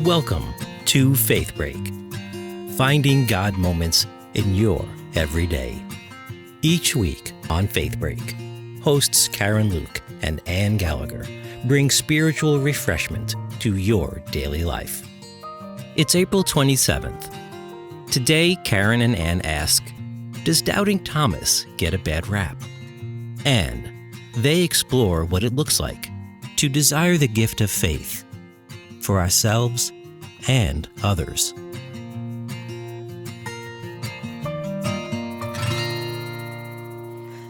Welcome to Faith Break, finding God moments in your everyday. Each week on Faith Break, hosts Karen Luke and Ann Gallagher bring spiritual refreshment to your daily life. It's April 27th. Today, Karen and Ann ask, does doubting Thomas get a bad rap? And they explore what it looks like to desire the gift of faith for ourselves and others.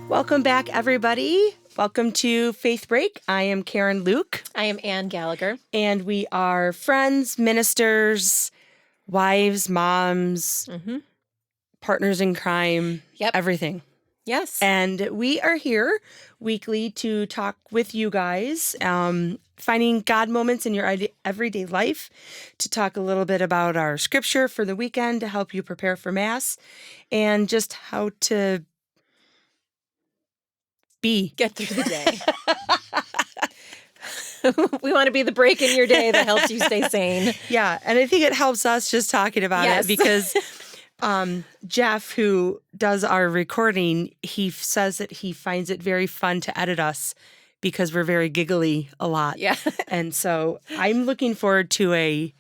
Welcome back, everybody. Welcome to Faith Break. I am Karen Luke. I am Ann Gallagher. And we are friends, ministers, wives, moms, partners in crime, everything. Yes. And we are here weekly to talk with you guys, finding God moments in your everyday life, to talk a little bit about our scripture for the weekend to help you prepare for Mass, and just how to get through the day. We want to be the break in your day that helps you stay sane. Yeah, and I think it helps us just talking about it because Jeff, who does our recording, he says that he finds it very fun to edit us because we're very giggly a lot. Yeah. And so I'm looking forward to a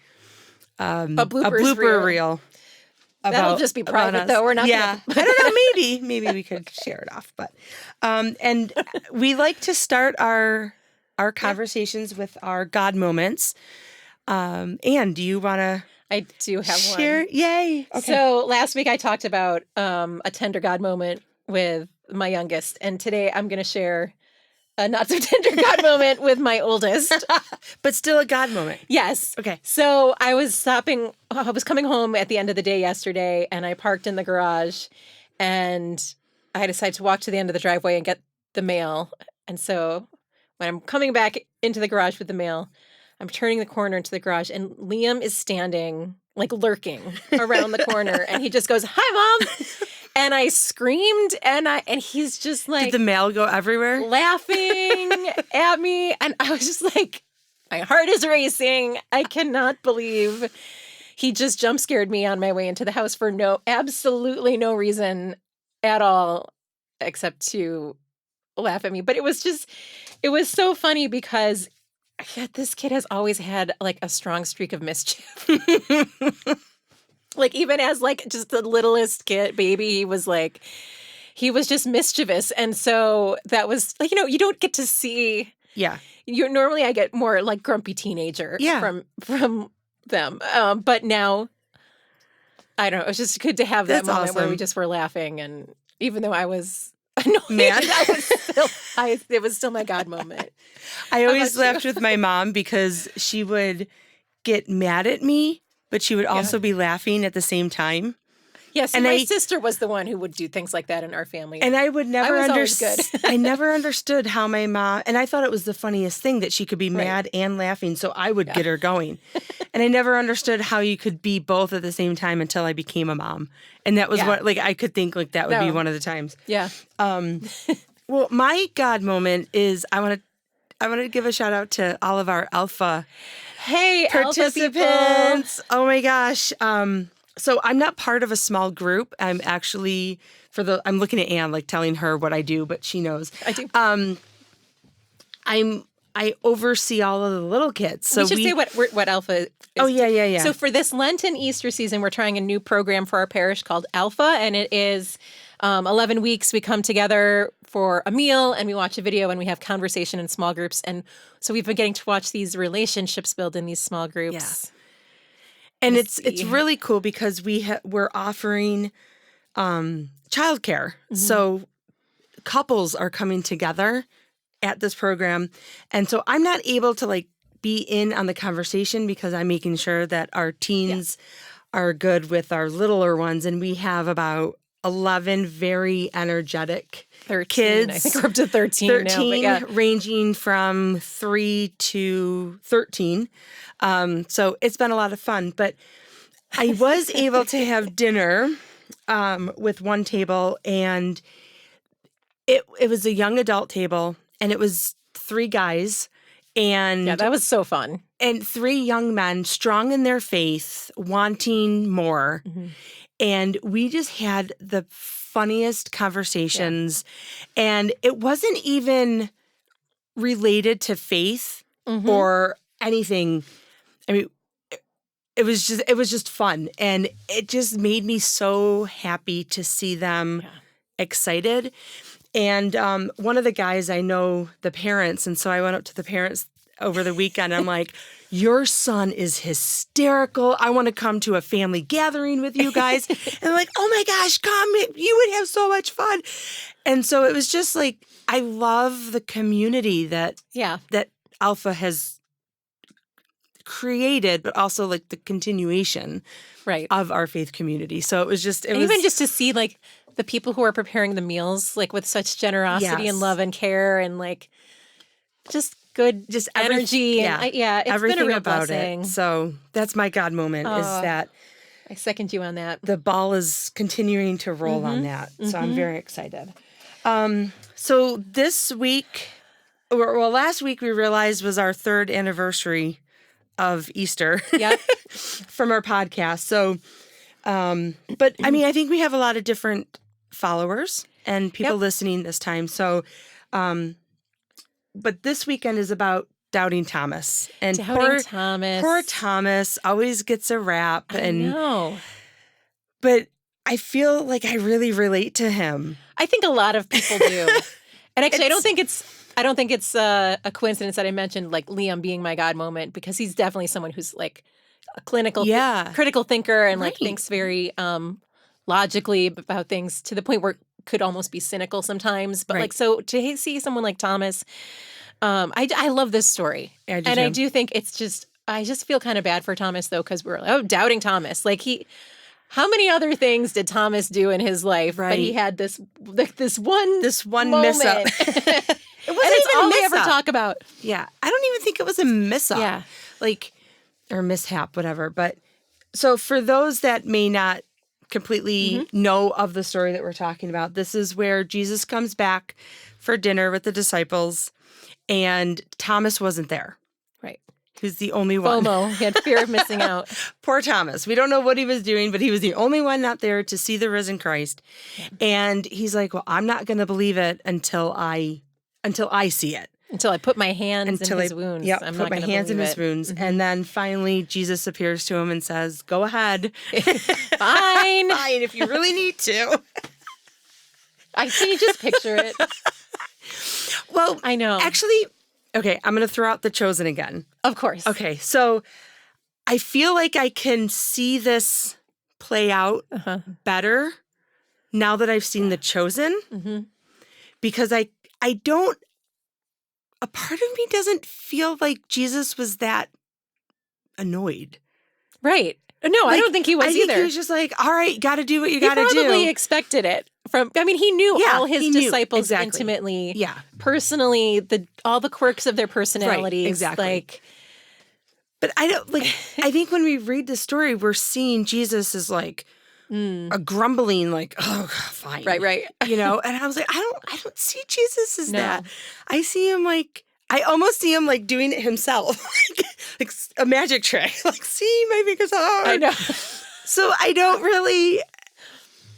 blooper reel. That'll just be private, though. We're not. Yeah, I don't know. Maybe we could share it off. But and we like to start our conversations with our God moments. Ann, do you want to? I do have share? one. Yay! Okay. So last week I talked about a tender God moment with my youngest, and today I'm going to share a not so tender God moment with my oldest. But still a God moment. Yes. Okay. So I was coming home at the end of the day yesterday, and I parked in the garage, and I decided to walk to the end of the driveway and get the mail. And so when I'm coming back into the garage with the mail, I'm turning the corner into the garage, and Liam is standing, like lurking around the corner, and he just goes, "Hi, Mom." And I screamed, and he's just like, did the mail go everywhere? Laughing at me. And I was just like, my heart is racing. I cannot believe he just jump scared me on my way into the house for absolutely no reason at all, except to laugh at me. But it was so funny because this kid has always had like a strong streak of mischief. Like even as like just the littlest baby, he was just mischievous. And so that was like, you don't get to see. Yeah. Normally I get more like grumpy teenager from them. But now, I don't know, it was just good to have that moment where we just were laughing. And even though I was annoyed, mad, it was still my God moment. I always laughed with my mom because she would get mad at me, but she would also be laughing at the same time. Yes, and my sister was the one who would do things like that in our family. And I would never understood. I never understood how my mom, and I thought it was the funniest thing that she could be mad and laughing, so I would get her going. And I never understood how you could be both at the same time until I became a mom. And that was what, like, I could think like that would be one of the times. Yeah. Well, my God moment is I want to give a shout out to all of our Alpha participants. Oh my gosh. So I'm not part of a small group. I'm actually I'm looking at Ann, like telling her what I do, but she knows. I do. I oversee all of the little kids. So we should say what Alpha is. Oh, yeah. So for this Lenten Easter season, we're trying a new program for our parish called Alpha, and it is 11 weeks. We come together for a meal, and we watch a video, and we have conversation in small groups. And so we've been getting to watch these relationships build in these small groups. Yeah. And it's really cool because we're offering childcare. Mm-hmm. So couples are coming together at this program. And so I'm not able to like be in on the conversation because I'm making sure that our teens are good with our littler ones. And we have about 11 very energetic 13, kids. I think we're up to 13 now. But ranging from 3 to 13. So it's been a lot of fun. But I was able to have dinner with one table, and it was a young adult table, and it was 3 guys. And yeah, that was so fun. and 3 young men, strong in their faith, wanting more. Mm-hmm. And we just had the funniest conversations. Yeah. And it wasn't even related to faith or anything. I mean, it was just fun. And it just made me so happy to see them excited. And one of the guys, I know the parents. And so I went up to the parents over the weekend. I'm like, your son is hysterical. I want to come to a family gathering with you guys. And they're like, oh my gosh, come. You would have so much fun. And so it was just like, I love the community that Alpha has created, but also like the continuation of our faith community. So it was just, even just to see like the people who are preparing the meals, like with such generosity and love and care and like just good energy. It's everything been a real about blessing. It. So that's my God moment is that I second you on that. The ball is continuing to roll on that. So I'm very excited. So this week, last week we realized was our 3rd anniversary of Easter from our podcast. So, but I mean, I think we have a lot of different followers and people listening this time. So, but this weekend is about doubting Thomas. And poor Thomas always gets a rap. I know. But I feel like I really relate to him. I think a lot of people do. And actually, I don't think it's a coincidence that I mentioned like Liam being my God moment, because he's definitely someone who's like a critical thinker and like thinks very logically about things to the point where it could almost be cynical sometimes. But like, so to see someone like Thomas, I love this story. I do think I just feel kind of bad for Thomas though, because we're like, doubting Thomas. Like how many other things did Thomas do in his life? But he had this one miss up. It wasn't even all a we ever miss-up. talk about. Yeah. I don't even think it was a miss-up. Yeah. Like, or mishap, whatever. But so for those that may not completely know of the story that we're talking about, this is where Jesus comes back for dinner with the disciples and Thomas wasn't there. Right. Who's the only one. FOMO. He had fear of missing out. Poor Thomas. We don't know what he was doing, but he was the only one not there to see the risen Christ. Yeah. And he's like, well, I'm not going to believe it until I see it. Until I put my hands in his wounds. Yeah, I'm put not my hands in his wounds. Mm-hmm. And then finally Jesus appears to him and says, go ahead. Fine. Fine, if you really need to. Can you just picture it? Well, I know. Actually, okay, I'm going to throw out The Chosen again. Of course. Okay, so I feel like I can see this play out better now that I've seen The Chosen, because I don't, a part of me doesn't feel like Jesus was that annoyed. Right. No, I don't think he was either. I think he was just like, all right, got to do what you got to do. He probably expected it from, I mean, he knew all his disciples intimately. Yeah. Personally, all the quirks of their personalities. Right, exactly. Like, but I don't, like, I think when we read the story, we're seeing Jesus as like a grumbling, like, oh, fine. Right. You know, and I was like, I don't see Jesus as that. I see him like, I almost see him like doing it himself, like a magic trick. Like, see, my fingers are hard. I know. So I don't really,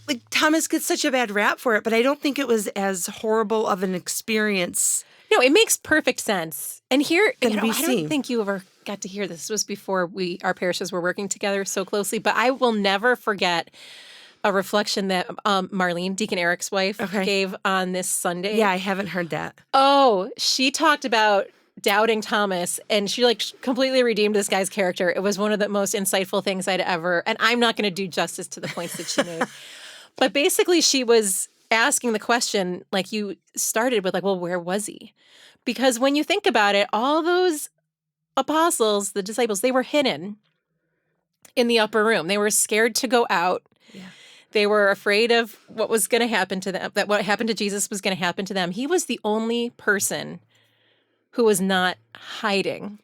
like, Thomas gets such a bad rap for it, but I don't think it was as horrible of an experience. No, it makes perfect sense. And here, I don't seen. think you ever got to hear this. This was before our parishes were working together so closely, but I will never forget a reflection that Deacon Eric's wife, gave on this Sunday. Yeah, I haven't heard that. Oh, she talked about doubting Thomas, and she like completely redeemed this guy's character. It was one of the most insightful things I'd ever, and I'm not going to do justice to the points that she made. But basically she was asking the question, like you started with, like, well, where was he? Because when you think about it, all those apostles, the disciples, they were hidden in the upper room. They were scared to go out. Yeah. They were afraid of what was going to happen to them, that what happened to Jesus was going to happen to them. He was the only person who was not hiding.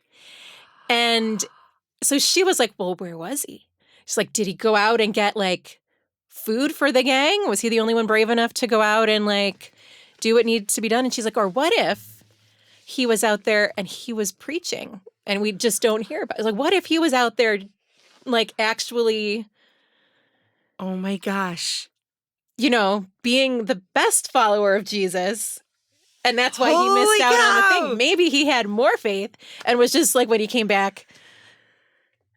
And so she was like, well, where was he? She's like, did he go out and get like food for the gang? Was he the only one brave enough to go out and like do what needed to be done? And she's like, or what if he was out there and he was preaching And we just don't hear about it. Like, what if he was out there, like, actually, Oh my gosh. being the best follower of Jesus? And that's why he Holy missed out on the cow! thing. Maybe he had more faith and was just like, when he came back,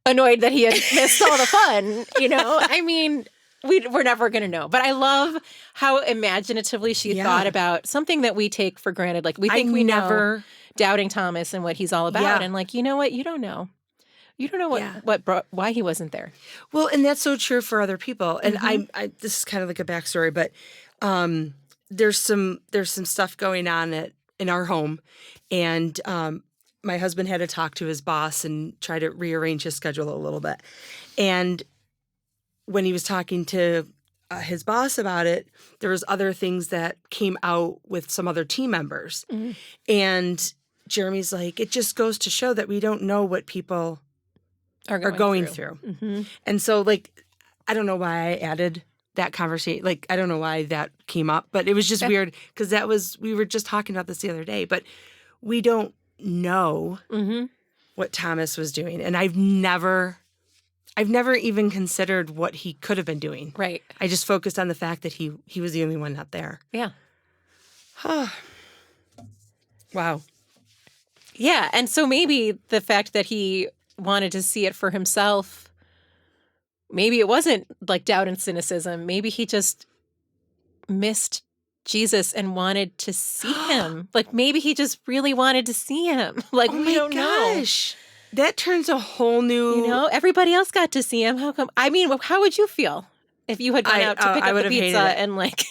annoyed that he had missed all the fun. I mean, we're never going to know. But I love how imaginatively she thought about something that we take for granted. Like, we think we know doubting Thomas and what he's all about. Yeah. And like, you know what? You don't know. You don't know why he wasn't there. Well, and that's so true for other people. And I this is kind of like a backstory, but there's some stuff going on in our home, and my husband had to talk to his boss and try to rearrange his schedule a little bit. And when he was talking to his boss about it, there was other things that came out with some other team members. Mm-hmm. And Jeremy's like, it just goes to show that we don't know what people are going through. Mm-hmm. And so, like, I don't know why I added that conversation. Like, I don't know why that came up, but it was just weird because we were just talking about this the other day, but we don't know what Thomas was doing. And I've never even considered what he could have been doing. Right. I just focused on the fact that he was the only one not there. Yeah. Wow. Yeah. And so maybe the fact that he wanted to see it for himself, maybe it wasn't like doubt and cynicism. Maybe he just missed Jesus and wanted to see him. Like, maybe he just really wanted to see him. Like, we don't know. That turns a whole new... everybody else got to see him. How come? I mean, how would you feel if you had gone out to pick up the pizza and like...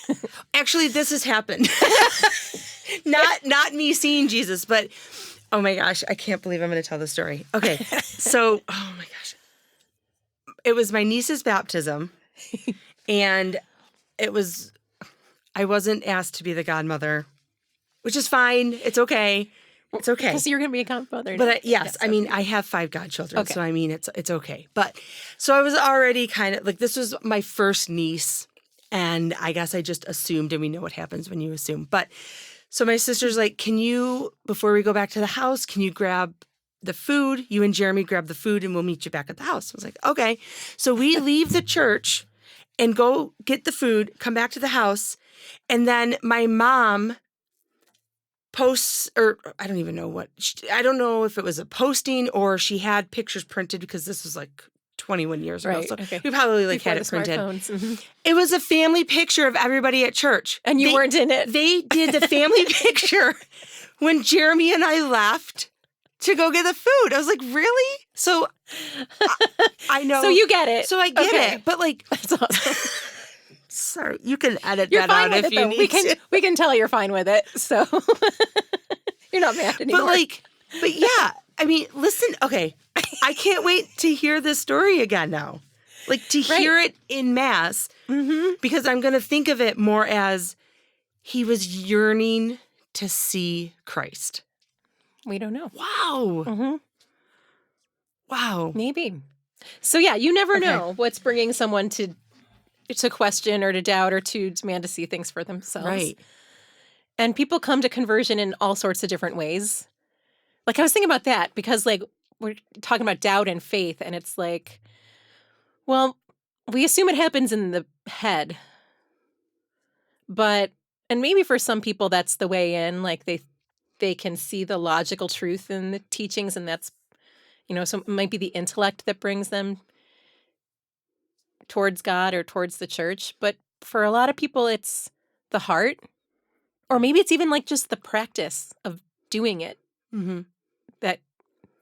Actually, this has happened. Not me seeing Jesus, but... Oh my gosh, I can't believe I'm going to tell the story. Okay, so, oh my gosh. It was my niece's baptism, and I wasn't asked to be the godmother, which is fine. It's okay. It's okay. Because you're going to be a godmother. But yes, I mean, I have 5 godchildren, so I mean, it's okay. But, so I was already kind of, like, this was my first niece, and I guess I just assumed, and we know what happens when you assume. But, so my sister's like, before we go back to the house, can you grab the food? You and Jeremy grab the food and we'll meet you back at the house. I was like, okay. So we leave the church and go get the food, come back to the house. And then my mom posts, or I don't even know I don't know if it was a posting or she had pictures printed because this was like 21 years ago. So we probably had it printed. Mm-hmm. It was a family picture of everybody at church. And you weren't in it. They did the family picture when Jeremy and I left to go get the food. I was like, really? So I know. So you get it. So I get it. But like, that's awesome. Sorry, you can edit that out if you need to. We can tell you're fine with it. So you're not mad anymore. But yeah, I mean, listen, okay. I can't wait to hear this story again now. Like, to hear it in Mass, because I'm going to think of it more as he was yearning to see Christ. We don't know. Wow. Mm-hmm. Wow. Maybe. So, yeah, you never know what's bringing someone to question or to doubt or to demand to see things for themselves. Right. And people come to conversion in all sorts of different ways. Like, I was thinking about that because, like, we're talking about doubt and faith, and it's like, well, we assume it happens in the head. But, and maybe for some people that's the way in, like they can see the logical truth in the teachings, and that's, so it might be the intellect that brings them towards God or towards the church. But for a lot of people, it's the heart, or maybe it's even like just the practice of doing it that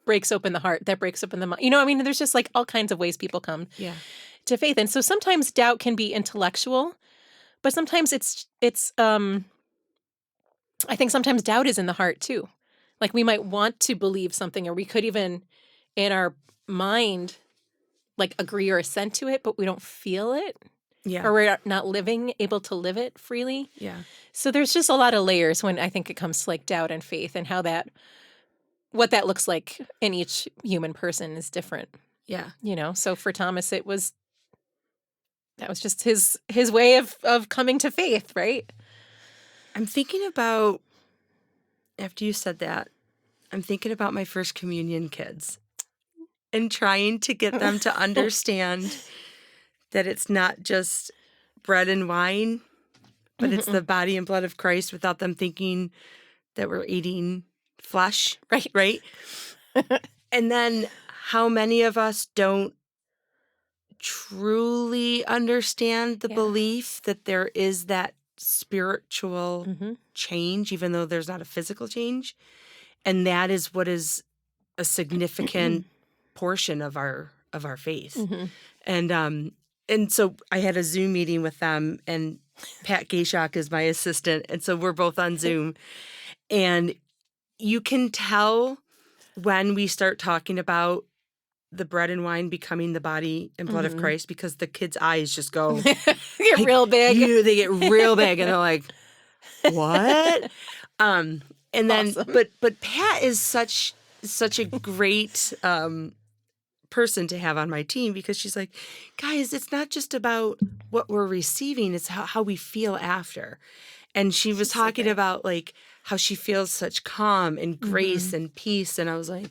breaks open the heart, that breaks open the mind. There's just like all kinds of ways people come to faith. And so sometimes doubt can be intellectual, but sometimes it's I think sometimes doubt is in the heart too. Like, we might want to believe something, or we could even in our mind like agree or assent to it, but we don't feel it. Yeah. Or we're not able to live it freely. Yeah. So there's just a lot of layers when I think it comes to like doubt and faith, and what that looks like in each human person is different. Yeah. So for Thomas, that was just his way of coming to faith, right? I'm thinking about, after you said that, I'm thinking about my first communion kids and trying to get them to understand that it's not just bread and wine, but it's the body and blood of Christ without them thinking that we're eating flesh. Right. Right. And then how many of us don't truly understand the belief that there is that spiritual change, even though there's not a physical change. And that is what is a significant portion of our faith. And so I had a Zoom meeting with them, and Pat Gayshok is my assistant. And so we're both on Zoom. And you can tell when we start talking about the bread and wine becoming the body and blood of Christ, because the kids' eyes just go They get real big. They get real big, and they're like, "What?" And then, Awesome. but Pat is such a great person to have on my team, because she's like, "Guys, it's not just about what we're receiving; it's how we feel after." And she was talking about like how she feels such calm and grace and peace, and I was like,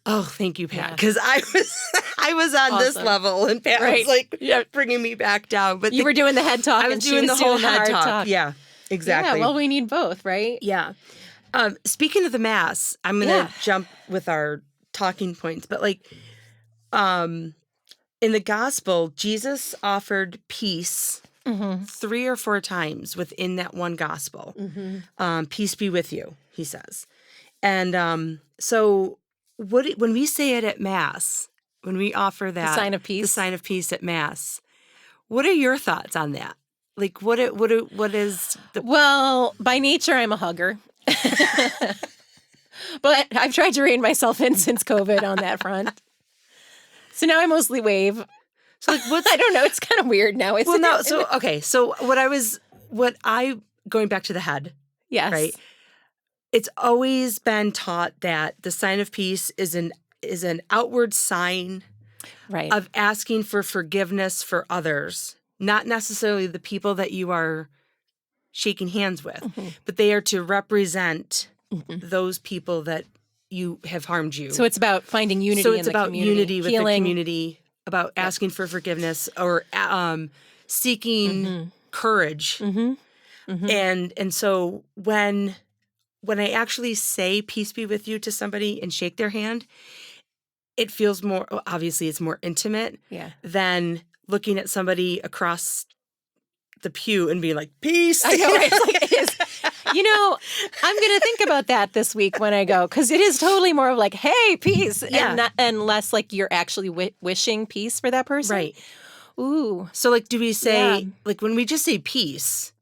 oh, thank you, Pat, because I was on this level, and Pat was like bringing me back down. But you were doing the head talk, I was and she doing was the whole doing head hard talk. Yeah, exactly. Yeah, well, we need both, right? Yeah. Speaking of the Mass, I'm going to jump with our talking points, but like, in the Gospel, Jesus offered peace 3 or 4 times within that one Gospel. Peace be with you, he says. And so when we say it at Mass, when we offer that, The sign of peace at Mass, what are your thoughts on that? Like, what is the... Well, by nature, I'm a hugger. But I've tried to rein myself in since COVID on that front. So now I mostly wave. So like, what's... I don't know. It's kind of weird now. It's Well, no. So, okay. So going back to the head, yes. right? It's always been taught that the sign of peace is an outward sign Right. of asking for forgiveness for others, not necessarily the people that you are shaking hands with, but they are to represent those people that you have harmed you. So it's about finding unity So in it's the about community. unity with Healing. the community, about asking for forgiveness, or seeking courage. And so when I actually say peace be with you to somebody and shake their hand, it feels more, obviously it's more intimate than looking at somebody across the pew and being like, peace. I know, right? It's like, it is. You know, I'm going to think about that this week when I go, because it is totally more of like, hey, peace. And less like you're actually wishing peace for that person. Right. Ooh. So like, do we say, like when we just say peace,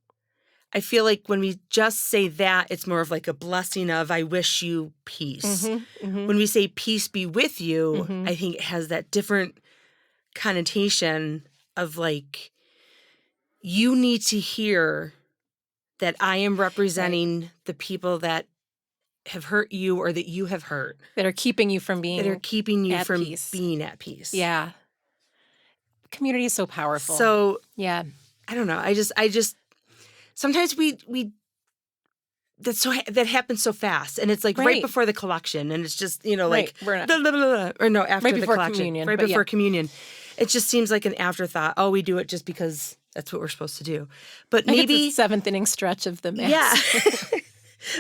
I feel like when we just say that, it's more of like a blessing of, I wish you peace. When we say peace be with you, I think it has that different connotation of like, you need to hear that I am representing the people that have hurt you or that you have hurt. That are keeping you from being peace. Being at peace. Yeah. Community is so powerful. So, yeah. I don't know. I just sometimes that happens so fast, and it's like right before the collection, and it's just, like, or no, after right the before collection, communion, right before communion. It just seems like an afterthought. Oh, we do it just because that's what we're supposed to do. But maybe it's the 7th inning stretch of the Mass. Yeah.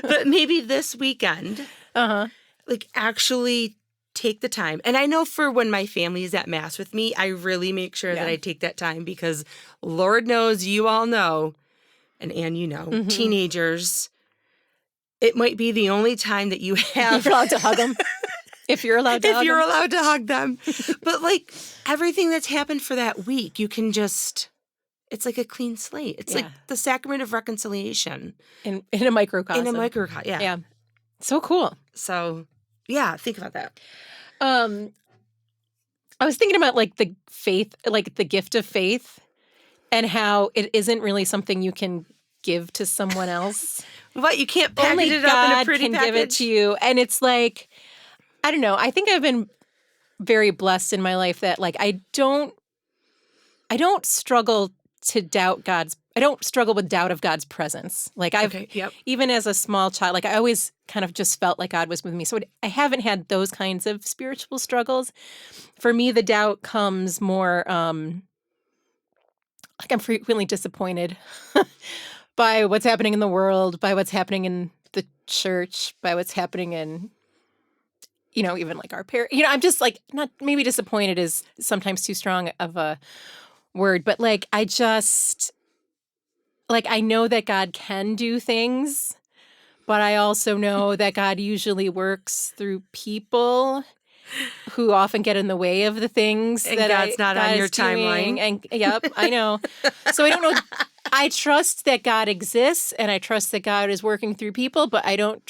But maybe this weekend, like actually take the time. And I know for when my family is at Mass with me, I really make sure that I take that time, because Lord knows, you all know, and Anne, teenagers, it might be the only time that you have. You're allowed to hug them. If you're allowed to hug them. If you're allowed to hug them. But like everything that's happened for that week, you can just, it's like a clean slate. It's like the sacrament of reconciliation. In a microcosm. Yeah. Yeah. So cool. So, yeah, think about that. I was thinking about like the faith, like the gift of faith, and how it isn't really something you can give to someone else. What? You can't package Only it God up in a pretty can package? give it to you. And it's like, I don't know. I think I've been very blessed in my life that like I don't struggle to doubt God's I don't struggle with doubt of God's presence. Like even as a small child, like I always kind of just felt like God was with me. So I haven't had those kinds of spiritual struggles. For me, the doubt comes more, like I'm frequently disappointed by what's happening in the world, by what's happening in the church, by what's happening in, even like our parents. I'm just like, not maybe disappointed is sometimes too strong of a word, but like I know that God can do things, but I also know that God usually works through people who often get in the way of the things and that God's not God on your is doing. timeline. And yep, I know. So I don't know. I trust that God exists and I trust that God is working through people, but I don't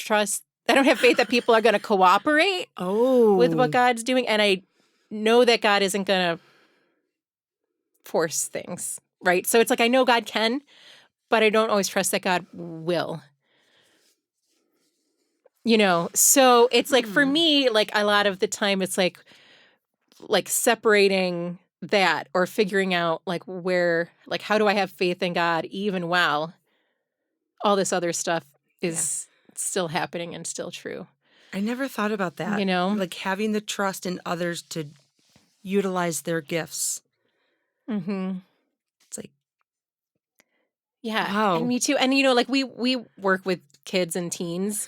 have faith that people are going to cooperate with what God's doing. And I know that God isn't going to force things, right? So it's like I know God can, but I don't always trust that God will. So it's like for me, like a lot of the time it's like separating that or figuring out like where, like how do I have faith in God even while all this other stuff is still happening and still true. I never thought about that. Like having the trust in others to utilize their gifts. Mm-hmm. It's like, yeah, wow. and me too. And like we work with kids and teens,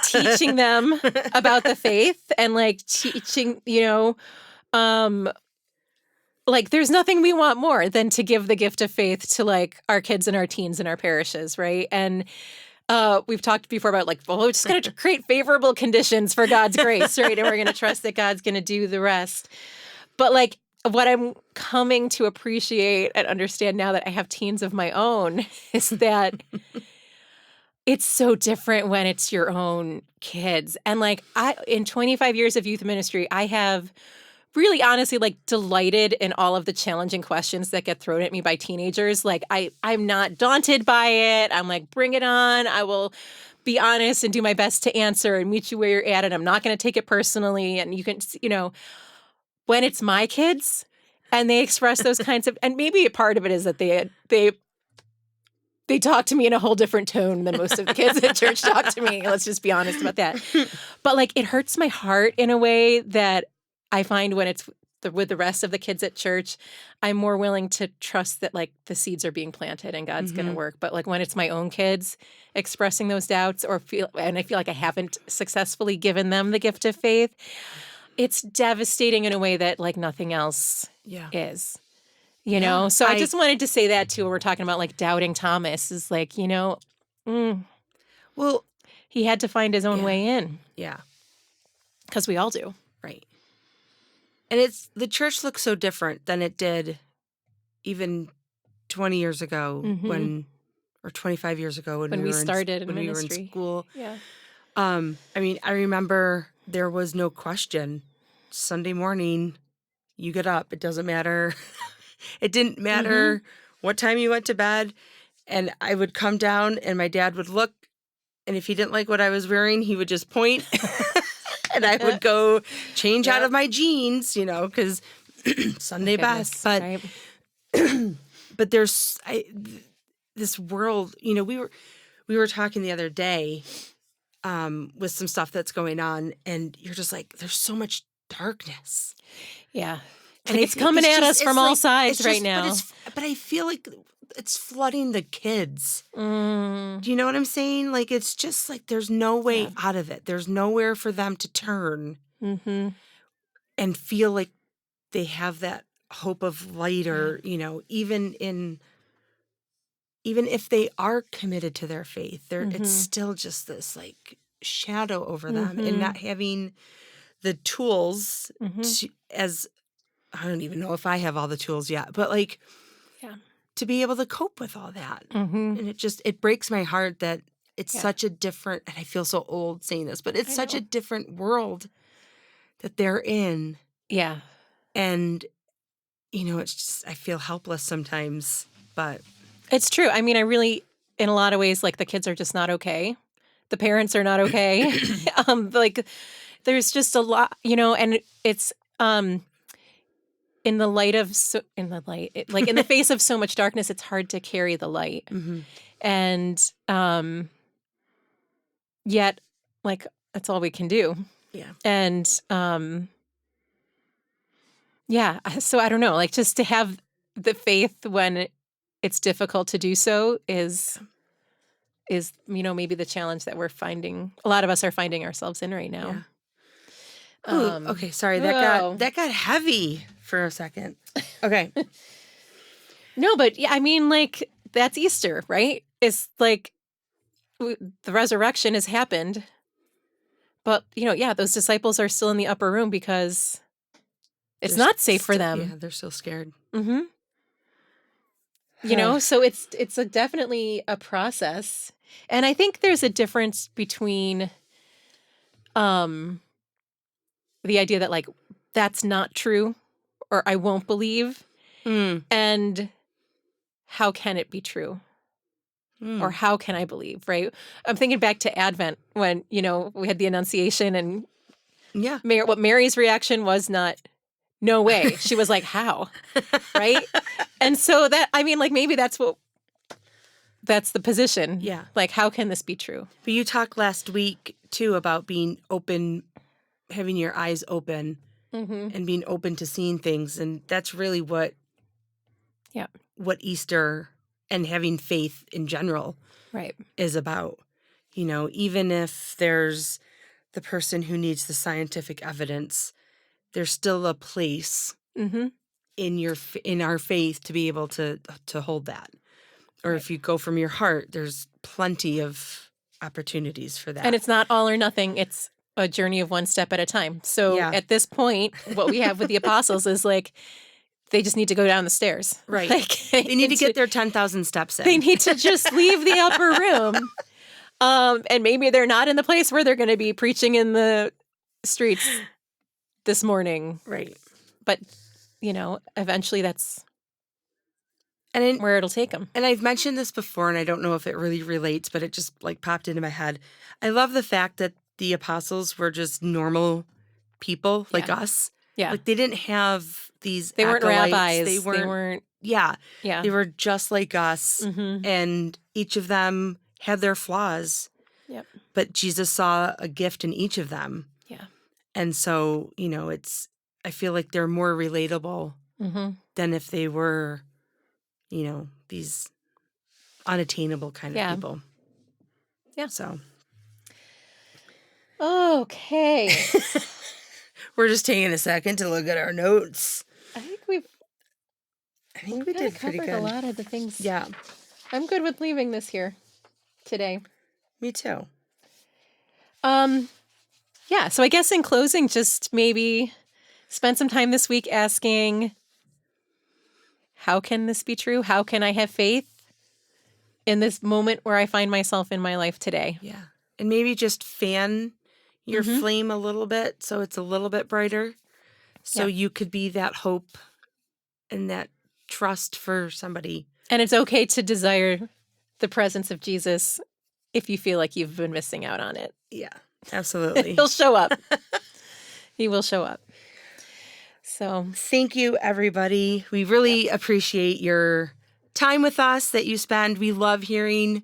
teaching them about the faith and like teaching, like there's nothing we want more than to give the gift of faith to like our kids and our teens in our parishes, right? And we've talked before about like, well, we're just going to create favorable conditions for God's grace, right? And we're going to trust that God's going to do the rest. But like what I'm coming to appreciate and understand now that I have teens of my own is that it's so different when it's your own kids. And like in 25 years of youth ministry, I have really honestly like delighted in all of the challenging questions that get thrown at me by teenagers. Like I'm not daunted by it. I'm like, bring it on. I will be honest and do my best to answer and meet you where you're at. And I'm not going to take it personally. And you can, when it's my kids and they express those kinds of, and maybe a part of it is that they talk to me in a whole different tone than most of the kids at church talk to me. Let's just be honest about that. But like, it hurts my heart in a way that I find when it's with the rest of the kids at church, I'm more willing to trust that like the seeds are being planted and God's going to work. But like when it's my own kids expressing those doubts and I feel like I haven't successfully given them the gift of faith, it's devastating in a way that like nothing else is. So I just wanted to say that too when we're talking about like doubting Thomas is like, well, he had to find his own way in. Yeah. Because we all do. Right. And the church looks so different than it did even 20 years ago or 25 years ago when we started when ministry. We were in school. Yeah. I remember there was no question. Sunday morning, you get up. It doesn't matter. It didn't matter what time you went to bed. And I would come down and my dad would look. And if he didn't like what I was wearing, he would just point. And I would go change out of my jeans, because Sunday best. But right. but there's this world, we were talking the other day with some stuff that's going on, and you're just like, there's so much darkness. Yeah. And it's coming at us from all sides right now. But I feel like it's flooding the kids. Mm. Do you know what I'm saying? Like, it's just like there's no way out of it. There's nowhere for them to turn and feel like they have that hope of light or, even if they are committed to their faith, it's still just this like shadow over them and not having the tools as I don't even know if I have all the tools yet, but like to be able to cope with all that. And it breaks my heart that it's such a different, and I feel so old saying this, but it's such a different world that they're in. Yeah. And, it's just, I feel helpless sometimes, but. It's true. I mean, I really, in a lot of ways, like the kids are just not okay. The parents are not okay. Like there's just a lot, and it's, in the light of like in the face of so much darkness, it's hard to carry the light. Mm-hmm. And yet, like, that's all we can do. Yeah. And yeah, so I don't know, like, just to have the faith when it's difficult to do so is maybe the challenge that a lot of us are finding ourselves in right now. Yeah. Okay, sorry, that got heavy for a second. Okay. No, but yeah, I mean, like, that's Easter, right? It's like the resurrection has happened, but those disciples are still in the upper room because it's not safe for them. Yeah, they're still scared. Mm-hmm. So it's definitely a process, and I think there's a difference between the idea that, like, that's not true or I won't believe, and how can it be true? Or how can I believe, right? I'm thinking back to Advent when, we had the Annunciation, and what Mary's reaction was not, no way. She was like, how? Right? And so that, I mean, like, maybe that's the position. Yeah. Like, how can this be true? But you talked last week, too, about being open, having your eyes open, and being open to seeing things. And that's really what Easter and having faith in general is about. Even if there's the person who needs the scientific evidence, there's still a place in our faith to be able to hold that. Or if you go from your heart, there's plenty of opportunities for that. And it's not all or nothing. It's a journey of one step at a time. So at this point, what we have with the apostles is, like, they just need to go down the stairs. Right. Like, they need to get their 10,000 steps in. They need to just leave the upper room. And maybe they're not in the place where they're going to be preaching in the streets this morning. Right. But, eventually that's where it'll take them. And I've mentioned this before, and I don't know if it really relates, but it just, like, popped into my head. I love the fact that the apostles were just normal people like us. Yeah. Like, they didn't have these They weren't acolytes. rabbis. They weren't. Yeah. They were just like us. And each of them had their flaws. Yep. But Jesus saw a gift in each of them. Yeah. And so, I feel like they're more relatable than if they were, these unattainable kind of people. Yeah. So. Okay. We're just taking a second to look at our notes. I think we did pretty good. A lot of the things. Yeah. I'm good with leaving this here today. Me too. Yeah, so I guess in closing, just maybe spend some time this week asking, how can this be true? How can I have faith in this moment where I find myself in my life today? Yeah. And maybe just fan your flame a little bit so it's a little bit brighter. So you could be that hope and that trust for somebody. And it's okay to desire the presence of Jesus if you feel like you've been missing out on it. Yeah, absolutely. He'll show up. He will show up. So thank you, everybody. We really appreciate your time with us that you spend. We love hearing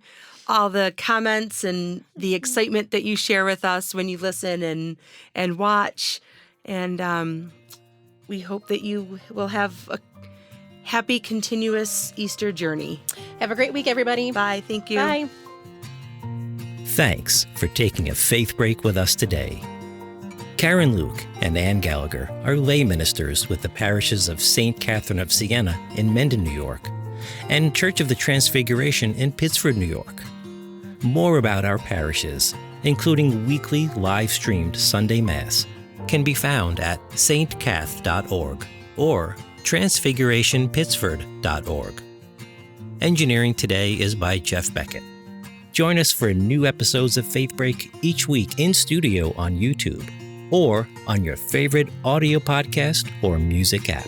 all the comments and the excitement that you share with us when you listen and watch. And we hope that you will have a happy, continuous Easter journey. Have a great week, everybody. Bye. Thank you. Bye. Thanks for taking a faith break with us today. Karen Luke and Ann Gallagher are lay ministers with the parishes of St. Catherine of Siena in Mendon, New York, and Church of the Transfiguration in Pittsford, New York. More about our parishes, including weekly live-streamed Sunday Mass, can be found at stcath.org or transfigurationpittsford.org. Engineering today is by Jeff Beckett. Join us for new episodes of Faith Break each week in studio on YouTube or on your favorite audio podcast or music app.